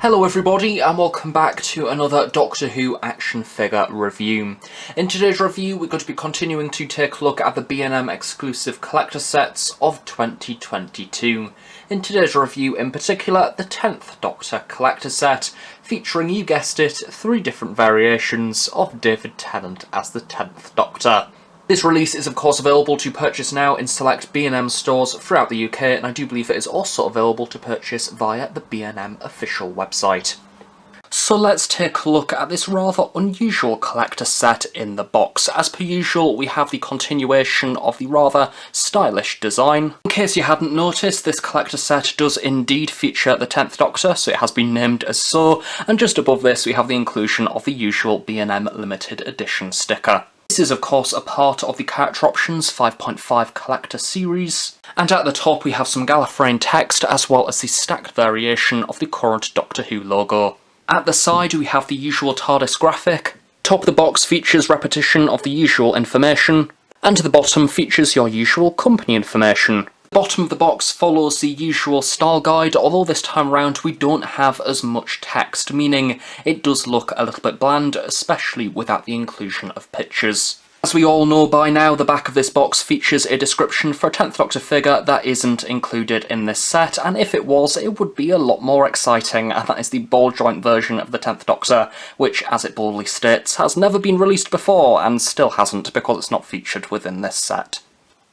Hello everybody and welcome back to another Doctor Who action figure review. In today's review we're going to be continuing to take a look at the B&M exclusive collector sets of 2022. In today's review in particular, the 10th Doctor collector set, featuring, you guessed it, 3 different variations of David Tennant as the 10th Doctor. This release is of course available to purchase now in select B&M stores throughout the UK, and I do believe it is also available to purchase via the B&M official website. So let's take a look at this rather unusual collector set in the box. As per usual, we have the continuation of the rather stylish design. In case you hadn't noticed, this collector set does indeed feature the 10th Doctor, so it has been named as so, and just above this we have the inclusion of the usual B&M limited edition sticker. This is of course a part of the Character Options 5.5 collector series, and at the top we have some Gallifreyan text as well as the stacked variation of the current Doctor Who logo. At the side we have the usual TARDIS graphic, top of the box features repetition of the usual information, and the bottom features your usual company information. The bottom of the box follows the usual style guide, although this time round we don't have as much text, meaning it does look a little bit bland, especially without the inclusion of pictures. As we all know by now, the back of this box features a description for a 10th Doctor figure that isn't included in this set, and if it was, it would be a lot more exciting, and that is the ball joint version of the 10th Doctor, which, as it boldly states, has never been released before, and still hasn't because it's not featured within this set.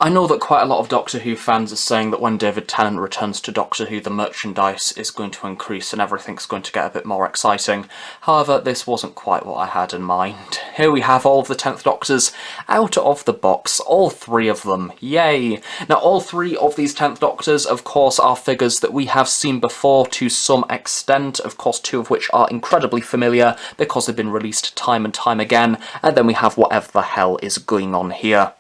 I know that quite a lot of Doctor Who fans are saying that when David Tennant returns to Doctor Who, the merchandise is going to increase and everything's going to get a bit more exciting. However, this wasn't quite what I had in mind. Here we have all of the 10th Doctors out of the box, all 3 of them, yay! Now all 3 of these 10th Doctors of course are figures that we have seen before to some extent, of course 2 of which are incredibly familiar because they've been released time and time again, and then we have whatever the hell is going on here.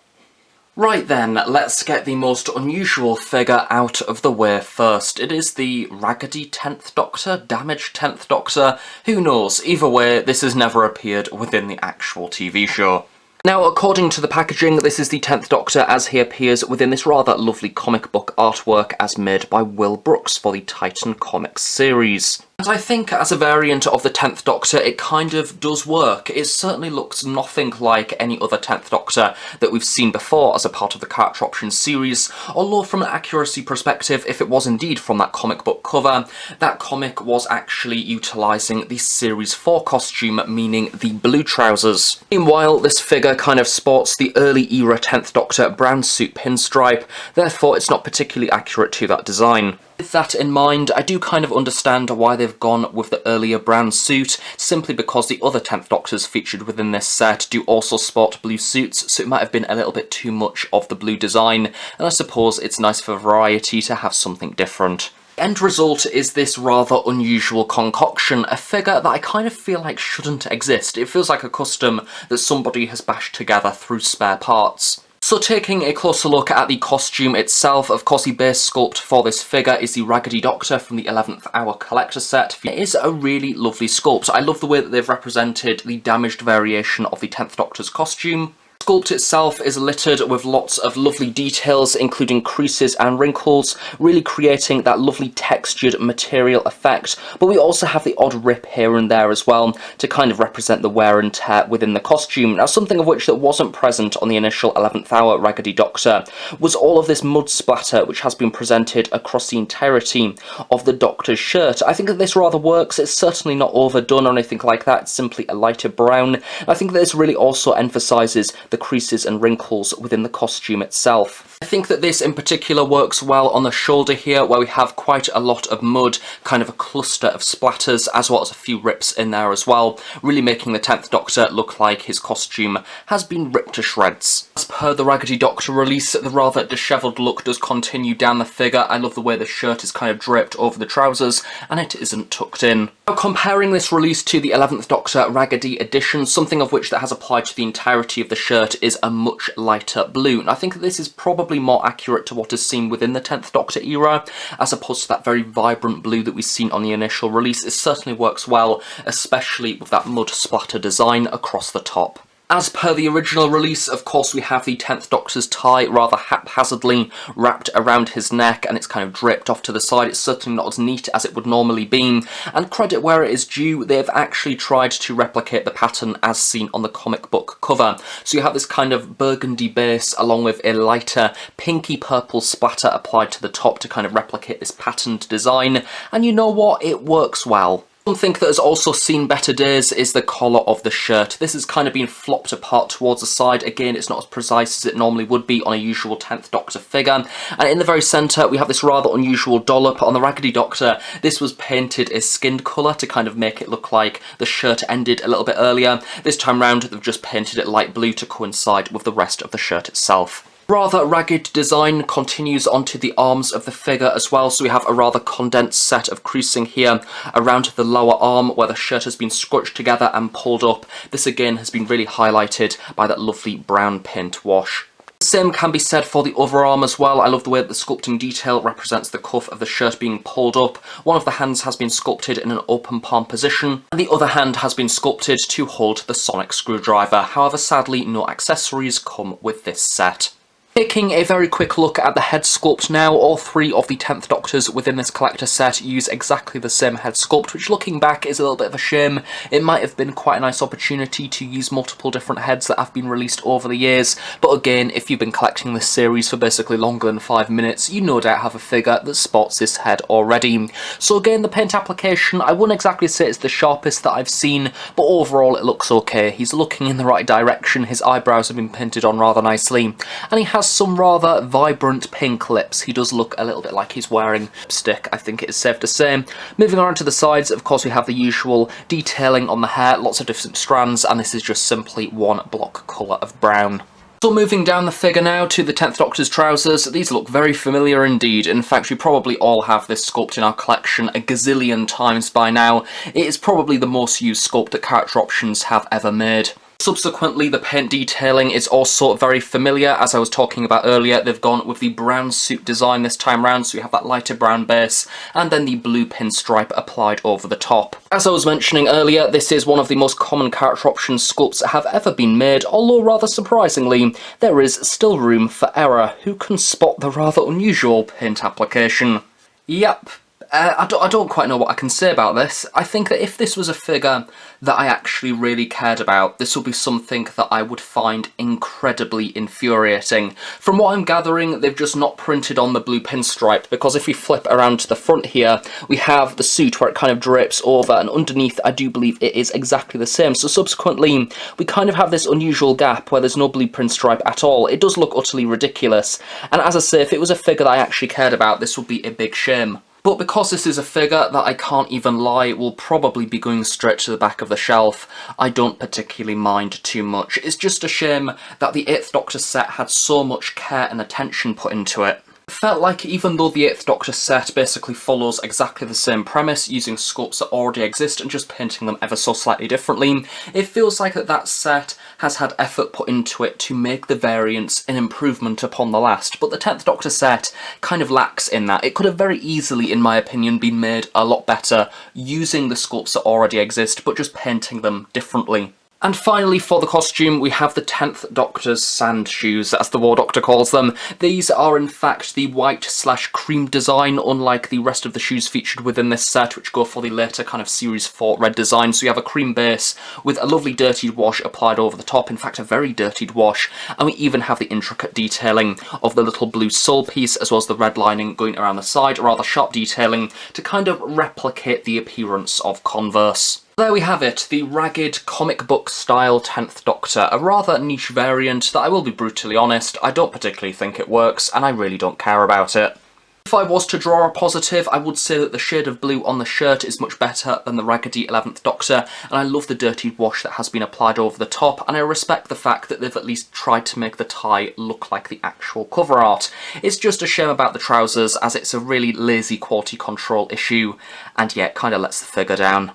Right then, let's get the most unusual figure out of the way first. It is the Raggedy 10th Doctor, damaged 10th Doctor, who knows, either way this has never appeared within the actual TV show. Now, according to the packaging, this is the 10th Doctor as he appears within this rather lovely comic book artwork as made by Will Brooks for the Titan Comics series. And I think as a variant of the 10th Doctor it kind of does work. It certainly looks nothing like any other 10th Doctor that we've seen before as a part of the Character Options series, although from an accuracy perspective, if it was indeed from that comic book cover, that comic was actually utilising the Series 4 costume, meaning the blue trousers. Meanwhile, this figure kind of sports the early era 10th Doctor brown suit pinstripe, therefore it's not particularly accurate to that design. With that in mind, I do kind of understand why they've gone with the earlier brown suit, simply because the other 10th Doctors featured within this set do also sport blue suits, so it might have been a little bit too much of the blue design, and I suppose it's nice for variety to have something different. The end result is this rather unusual concoction, a figure that I kind of feel like shouldn't exist. It feels like a custom that somebody has bashed together through spare parts. So taking a closer look at the costume itself, of course the base sculpt for this figure is the Raggedy Doctor from the 11th Hour collector set. It is a really lovely sculpt. I love the way that they've represented the damaged variation of the 10th Doctor's costume. The sculpt itself is littered with lots of lovely details, including creases and wrinkles, really creating that lovely textured material effect, but we also have the odd rip here and there as well to kind of represent the wear and tear within the costume. Now, something of which that wasn't present on the initial 11th Hour Raggedy Doctor was all of this mud splatter which has been presented across the entirety of the Doctor's shirt. I think that this rather works. It's certainly not overdone or anything like that, it's simply a lighter brown. I think that this really also emphasises the creases and wrinkles within the costume itself. I think that this in particular works well on the shoulder here, where we have quite a lot of mud, kind of a cluster of splatters, as well as a few rips in there as well, really making the 10th Doctor look like his costume has been ripped to shreds. As per the Raggedy Doctor release, the rather dishevelled look does continue down the figure. I love the way the shirt is kind of draped over the trousers, and it isn't tucked in. Now, comparing this release to the 11th Doctor Raggedy edition, something of which that has applied to the entirety of the shirt is a much lighter blue, and I think that this is probably more accurate to what is seen within the 10th Doctor era, as opposed to that very vibrant blue that we've seen on the initial release. It certainly works well, especially with that mud splatter design across the top. As per the original release, of course, we have the 10th Doctor's tie rather haphazardly wrapped around his neck, and it's kind of draped off to the side. It's certainly not as neat as it would normally be, and credit where it is due, they've actually tried to replicate the pattern as seen on the comic book cover. So you have this kind of burgundy base along with a lighter pinky purple splatter applied to the top to kind of replicate this patterned design, and you know what? It works well. Something that has also seen better days is the collar of the shirt. This has kind of been flopped apart towards the side. Again, it's not as precise as it normally would be on a usual 10th Doctor figure. And in the very centre, we have this rather unusual dollop. On the Raggedy Doctor, this was painted a skinned colour to kind of make it look like the shirt ended a little bit earlier. This time round, they've just painted it light blue to coincide with the rest of the shirt itself. Rather ragged design continues onto the arms of the figure as well, so we have a rather condensed set of creasing here around the lower arm where the shirt has been scrunched together and pulled up. This again has been really highlighted by that lovely brown paint wash. The same can be said for the other arm as well. I love the way that the sculpting detail represents the cuff of the shirt being pulled up. One of the hands has been sculpted in an open palm position, and the other hand has been sculpted to hold the sonic screwdriver. However, sadly, no accessories come with this set. Taking a very quick look at the head sculpt now, all three of the 10th Doctors within this collector set use exactly the same head sculpt, which looking back is a little bit of a shame. It might have been quite a nice opportunity to use multiple different heads that have been released over the years, but again, if you've been collecting this series for basically longer than 5 minutes, you no doubt have a figure that sports this head already. So again, the paint application, I wouldn't exactly say it's the sharpest that I've seen, but overall it looks okay. He's looking in the right direction, his eyebrows have been painted on rather nicely, and he has some rather vibrant pink lips. He does look a little bit like he's wearing lipstick, I think it is safe to say. Moving on to the sides, of course we have the usual detailing on the hair, lots of different strands, and this is just simply one block colour of brown. So moving down the figure now to the 10th Doctor's trousers, these look very familiar indeed. In fact, we probably all have this sculpt in our collection a gazillion times by now. It is probably the most used sculpt that Character Options have ever made. Subsequently, the paint detailing is also very familiar. As I was talking about earlier, they've gone with the brown suit design this time round, so you have that lighter brown base, and then the blue pinstripe applied over the top. As I was mentioning earlier, this is one of the most common Character Options sculpts that have ever been made, although rather surprisingly, there is still room for error. Who can spot the rather unusual paint application? Yep. I don't quite know what I can say about this. I think that if this was a figure that I actually really cared about, this would be something that I would find incredibly infuriating. From what I'm gathering, they've just not printed on the blue pinstripe, because if we flip around to the front here, we have the suit where it kind of drapes over, and underneath I do believe it is exactly the same. So subsequently, we kind of have this unusual gap where there's no blue pinstripe at all. It does look utterly ridiculous, and as I say, if it was a figure that I actually cared about, this would be a big shame. But because this is a figure that I can't even lie will probably be going straight to the back of the shelf, I don't particularly mind too much. It's just a shame that the 8th Doctor set had so much care and attention put into it. It felt like even though the 8th Doctor set basically follows exactly the same premise, using sculpts that already exist and just painting them ever so slightly differently, it feels like that set has had effort put into it to make the variants an improvement upon the last, but the 10th Doctor set kind of lacks in that. It could have very easily, in my opinion, been made a lot better using the sculpts that already exist, but just painting them differently. And finally, for the costume, we have the 10th Doctor's sand shoes, as the War Doctor calls them. These are in fact the white/cream design, unlike the rest of the shoes featured within this set, which go for the later kind of Series 4 red design. So you have a cream base with a lovely dirtied wash applied over the top, in fact a very dirtied wash, and we even have the intricate detailing of the little blue sole piece, as well as the red lining going around the side, rather sharp detailing to kind of replicate the appearance of Converse. There we have it, the ragged comic book style 10th Doctor, a rather niche variant that I will be brutally honest, I don't particularly think it works and I really don't care about it. If I was to draw a positive, I would say that the shade of blue on the shirt is much better than the raggedy 11th Doctor, and I love the dirtied wash that has been applied over the top, and I respect the fact that they've at least tried to make the tie look like the actual cover art. It's just a shame about the trousers, as it's a really lazy quality control issue, and yeah, it kind of lets the figure down.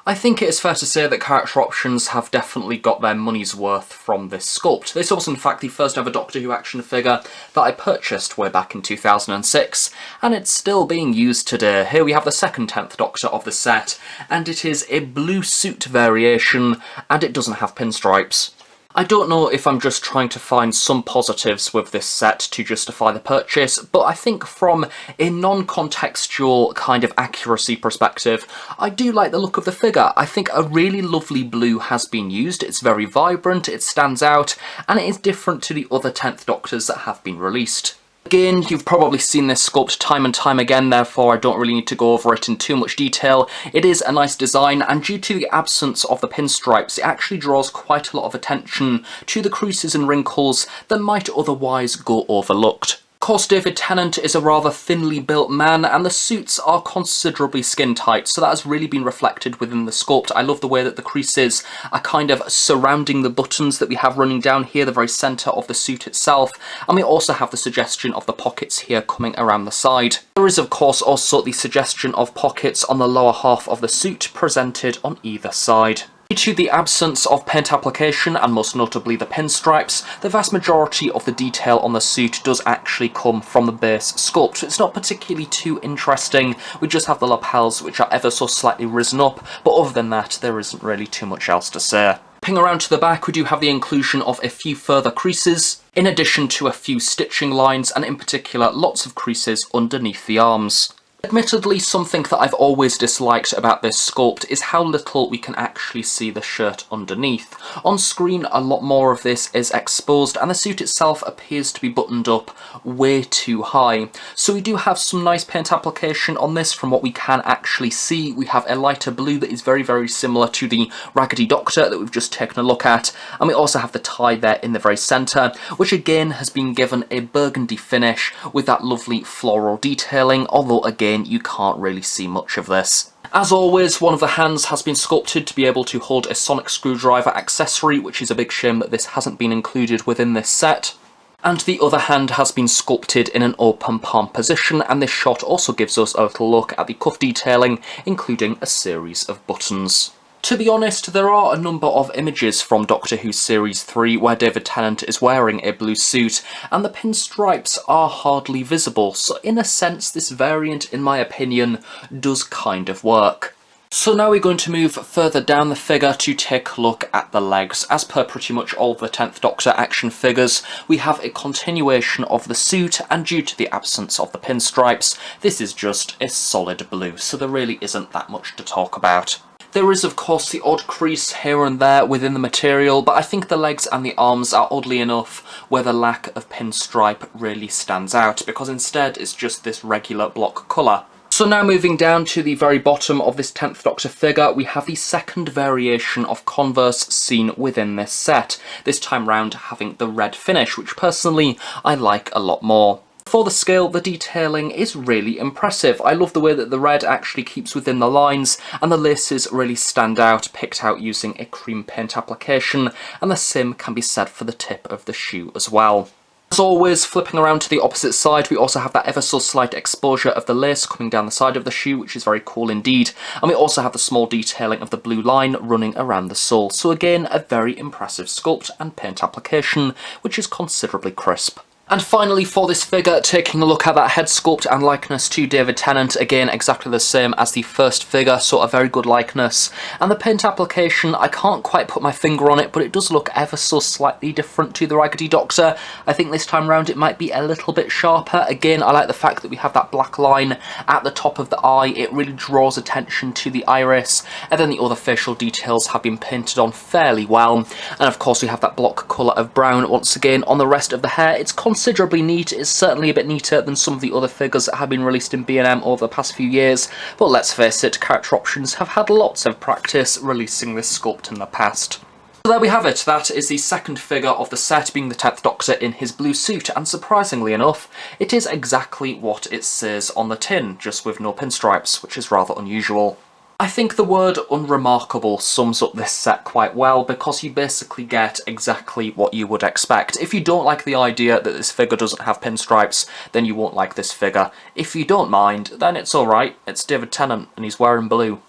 I think it is fair to say that Character Options have definitely got their money's worth from this sculpt. This was in fact the first ever Doctor Who action figure that I purchased way back in 2006, and it's still being used today. Here we have the second 10th Doctor of the set, and it is a blue suit variation, and it doesn't have pinstripes. I don't know if I'm just trying to find some positives with this set to justify the purchase, but I think from a non-contextual kind of accuracy perspective, I do like the look of the figure. I think a really lovely blue has been used. It's very vibrant, it stands out, and it is different to the other 10th Doctors that have been released. Again, you've probably seen this sculpt time and time again, therefore I don't really need to go over it in too much detail. It is a nice design, and due to the absence of the pinstripes, it actually draws quite a lot of attention to the creases and wrinkles that might otherwise go overlooked. Of course, David Tennant is a rather thinly built man, and the suits are considerably skin tight, so that has really been reflected within the sculpt. I love the way that the creases are kind of surrounding the buttons that we have running down here, the very centre of the suit itself, and we also have the suggestion of the pockets here coming around the side. There is of course also the suggestion of pockets on the lower half of the suit presented on either side. Due to the absence of paint application, and most notably the pinstripes, the vast majority of the detail on the suit does actually come from the base sculpt. It's not particularly too interesting, we just have the lapels which are ever so slightly risen up, but other than that there isn't really too much else to say. Ping around to the back, we do have the inclusion of a few further creases, in addition to a few stitching lines, and in particular lots of creases underneath the arms. Admittedly, something that I've always disliked about this sculpt is how little we can actually see the shirt underneath. On screen, a lot more of this is exposed, and the suit itself appears to be buttoned up way too high. So we do have some nice paint application on this from what we can actually see. We have a lighter blue that is very, very similar to the Raggedy Doctor that we've just taken a look at, and we also have the tie there in the very centre, which again has been given a burgundy finish with that lovely floral detailing, although again you can't really see much of this. As always, one of the hands has been sculpted to be able to hold a sonic screwdriver accessory, which is a big shame that this hasn't been included within this set. And the other hand has been sculpted in an open palm position, and this shot also gives us a little look at the cuff detailing, including a series of buttons. To be honest, there are a number of images from Doctor Who Series 3 where David Tennant is wearing a blue suit, and the pinstripes are hardly visible, so in a sense this variant, in my opinion, does kind of work. So now we're going to move further down the figure to take a look at the legs. As per pretty much all the 10th Doctor action figures, we have a continuation of the suit, and due to the absence of the pinstripes, this is just a solid blue, so there really isn't that much to talk about. There is of course the odd crease here and there within the material, but I think the legs and the arms are oddly enough where the lack of pinstripe really stands out, because instead it's just this regular block colour. So now moving down to the very bottom of this 10th Doctor figure, we have the second variation of Converse seen within this set, this time round having the red finish, which personally I like a lot more. For the scale, the detailing is really impressive. I love the way that the red actually keeps within the lines, and the laces really stand out, picked out using a cream paint application, and the same can be said for the tip of the shoe as well. As always, flipping around to the opposite side, we also have that ever so slight exposure of the lace coming down the side of the shoe, which is very cool indeed, and we also have the small detailing of the blue line running around the sole. So again, a very impressive sculpt and paint application, which is considerably crisp. And finally for this figure, taking a look at that head sculpt and likeness to David Tennant, again exactly the same as the first figure, so a very good likeness. And the paint application, I can't quite put my finger on it, but it does look ever so slightly different to the Raggedy Doctor. I think this time round it might be a little bit sharper. Again, I like the fact that we have that black line at the top of the eye, it really draws attention to the iris, and then the other facial details have been painted on fairly well. And of course we have that block colour of brown once again on the rest of the hair. It's considerably neat. It's certainly a bit neater than some of the other figures that have been released in B&M over the past few years, but let's face it, Character Options have had lots of practice releasing this sculpt in the past. So there we have it, that is the second figure of the set, being the 10th Doctor in his blue suit, and surprisingly enough, it is exactly what it says on the tin, just with no pinstripes, which is rather unusual. I think the word unremarkable sums up this set quite well, because you basically get exactly what you would expect. If you don't like the idea that this figure doesn't have pinstripes, then you won't like this figure. If you don't mind, then it's alright, it's David Tennant and he's wearing blue.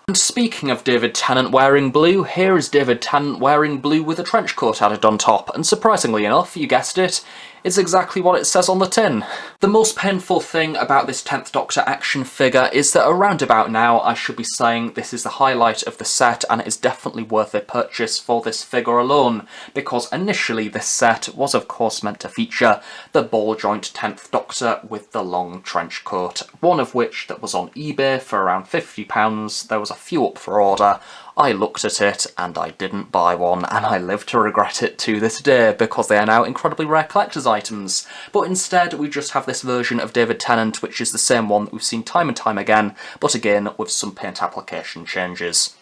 And speaking of David Tennant wearing blue, here is David Tennant wearing blue with a trench coat added on top, and surprisingly enough, you guessed it, It's exactly what it says on the tin. The most painful thing about this 10th Doctor action figure is that around about now I should be saying this is the highlight of the set and it is definitely worth a purchase for this figure alone, because initially this set was of course meant to feature the ball joint 10th Doctor with the long trench coat, one of which that was on eBay for around £50. There was a few up for order. I looked at it and I didn't buy one, and I live to regret it to this day because they are now incredibly rare collector's items. But instead we just have this version of David Tennant, which is the same one that we've seen time and time again, but again with some paint application changes.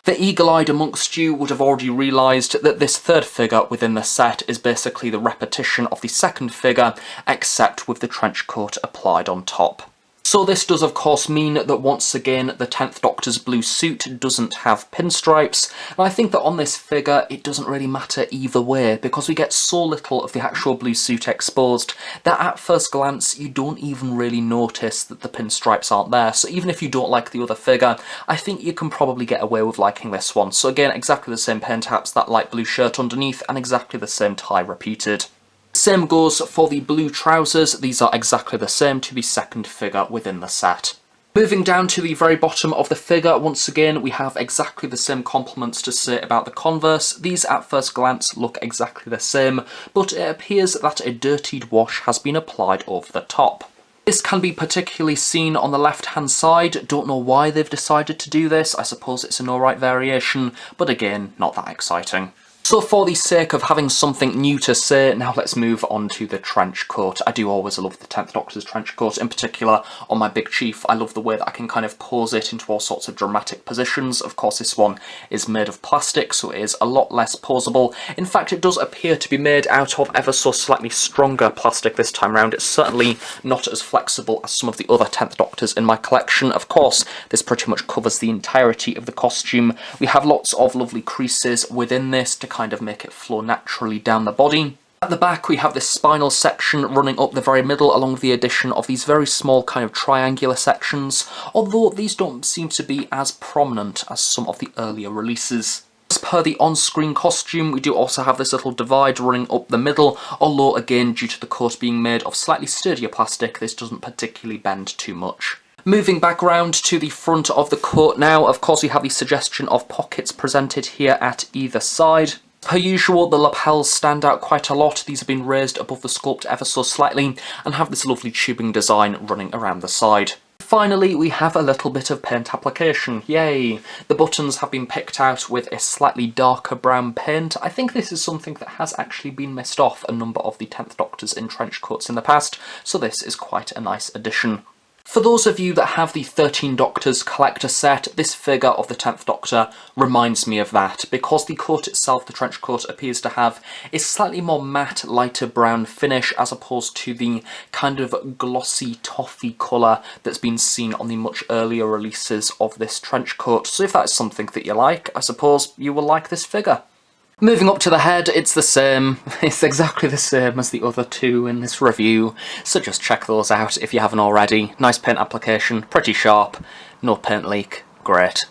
The eagle-eyed amongst you would have already realised that this third figure within the set is basically the repetition of the second figure, except with the trench coat applied on top. So this does of course mean that once again the 10th Doctor's blue suit doesn't have pinstripes, and I think that on this figure it doesn't really matter either way, because we get so little of the actual blue suit exposed that at first glance you don't even really notice that the pinstripes aren't there. So even if you don't like the other figure, I think you can probably get away with liking this one. So again, exactly the same paint apps, that light blue shirt underneath, and exactly the same tie repeated. Same goes for the blue trousers, these are exactly the same to the second figure within the set. Moving down to the very bottom of the figure, once again we have exactly the same compliments to say about the Converse. These at first glance look exactly the same, but it appears that a dirtied wash has been applied over the top. This can be particularly seen on the left hand side. Don't know why they've decided to do this, I suppose it's an alright variation, but again, not that exciting. So for the sake of having something new to say, now let's move on to the trench coat. I do always love the 10th Doctor's trench coat, in particular on my Big Chief. I love the way that I can kind of pose it into all sorts of dramatic positions. Of course this one is made of plastic, so it is a lot less poseable. In fact, it does appear to be made out of ever so slightly stronger plastic this time round. It's certainly not as flexible as some of the other 10th Doctors in my collection. Of course, this pretty much covers the entirety of the costume. We have lots of lovely creases within this to kind of make it flow naturally down the body. At the back we have this spinal section running up the very middle, along with the addition of these very small kind of triangular sections, although these don't seem to be as prominent as some of the earlier releases. As per the on-screen costume, we do also have this little divide running up the middle, although again, due to the coat being made of slightly sturdier plastic, this doesn't particularly bend too much. Moving back round to the front of the coat now, of course we have the suggestion of pockets presented here at either side. Per usual, the lapels stand out quite a lot. These have been raised above the sculpt ever so slightly and have this lovely tubing design running around the side. Finally, we have a little bit of paint application. Yay! The buttons have been picked out with a slightly darker brown paint. I think this is something that has actually been missed off a number of the 10th Doctors in trench coats in the past, so this is quite a nice addition. For those of you that have the 13 Doctors collector set, this figure of the 10th Doctor reminds me of that, because the coat itself, the trench coat, appears to have a slightly more matte, lighter brown finish as opposed to the kind of glossy toffee colour that's been seen on the much earlier releases of this trench coat. So if that's something that you like, I suppose you will like this figure. Moving up to the head, it's the same. It's exactly the same as the other two in this review, so just check those out if you haven't already. Nice paint application, pretty sharp, no paint leak, great.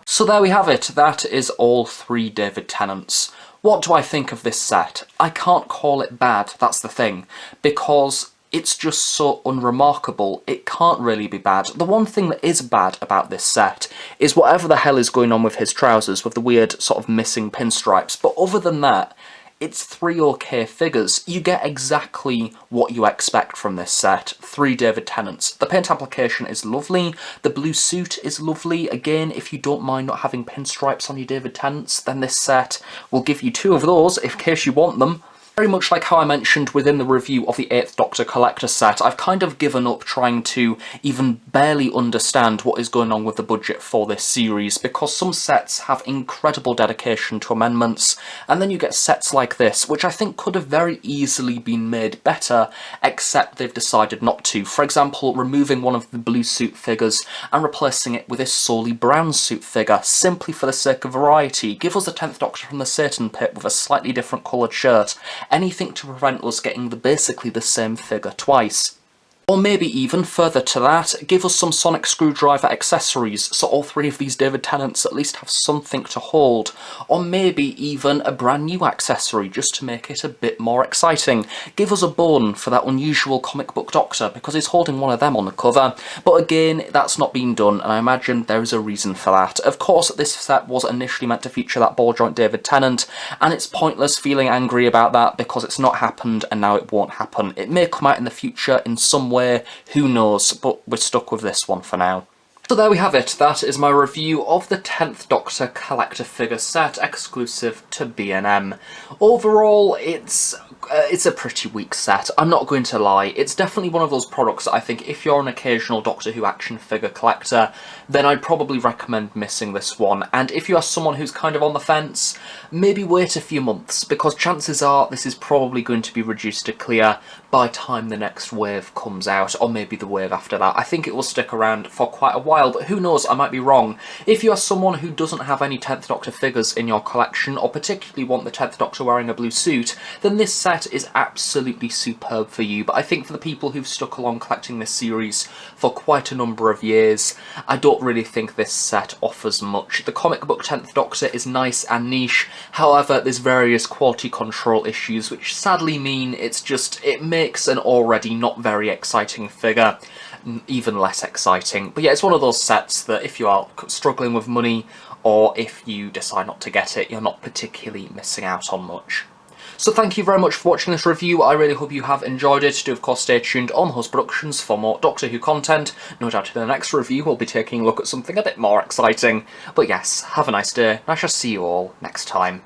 So there we have it, that is all three David Tennants. What do I think of this set? I can't call it bad, that's the thing, because it's just so unremarkable, it can't really be bad. The one thing that is bad about this set is whatever the hell is going on with his trousers, with the weird sort of missing pinstripes, but other than that, it's three okay figures. You get exactly what you expect from this set. Three David Tennants. The paint application is lovely, the blue suit is lovely. Again, if you don't mind not having pinstripes on your David Tennants, then this set will give you two of those in case you want them. Very much like how I mentioned within the review of the 8th Doctor collector set, I've kind of given up trying to even barely understand what is going on with the budget for this series, because some sets have incredible dedication to amendments, and then you get sets like this, which I think could have very easily been made better, except they've decided not to. For example, removing one of the blue suit figures and replacing it with a solely brown suit figure, simply for the sake of variety. Give us the 10th Doctor from the Satan Pit with a slightly different coloured shirt. Anything to prevent us getting basically the same figure twice. Or maybe even further to that, give us some sonic screwdriver accessories so all three of these David Tennants at least have something to hold. Or maybe even a brand new accessory just to make it a bit more exciting. Give us a bone for that unusual comic book Doctor because he's holding one of them on the cover. But again, that's not been done and I imagine there is a reason for that. Of course, this set was initially meant to feature that ball joint David Tennant and it's pointless feeling angry about that because it's not happened and now it won't happen. It may come out in the future in some way, who knows, but we're stuck with this one for now. So there we have it, that is my review of the 10th Doctor collector figure set exclusive to B&M. Overall, it's a pretty weak set, I'm not going to lie. It's definitely one of those products that I think if you're an occasional Doctor Who action figure collector, then I'd probably recommend missing this one. And if you are someone who's kind of on the fence, maybe wait a few months, because chances are this is probably going to be reduced to clear by time the next wave comes out, or maybe the wave after that. I think it will stick around for quite a while, but who knows, I might be wrong. If you are someone who doesn't have any 10th Doctor figures in your collection, or particularly want the 10th Doctor wearing a blue suit, then this set is absolutely superb for you. But I think for the people who've stuck along collecting this series for quite a number of years, I don't really think this set offers much. The comic book 10th Doctor is nice and niche, however there's various quality control issues which sadly mean it makes an already not very exciting figure even less exciting. But yeah, it's one of those sets that if you are struggling with money or if you decide not to get it, you're not particularly missing out on much. So thank you very much for watching this review. I really hope you have enjoyed it. Do of course stay tuned on The Host Productions for more Doctor Who content. No doubt in the next review we'll be taking a look at something a bit more exciting. But yes, have a nice day, and I shall see you all next time.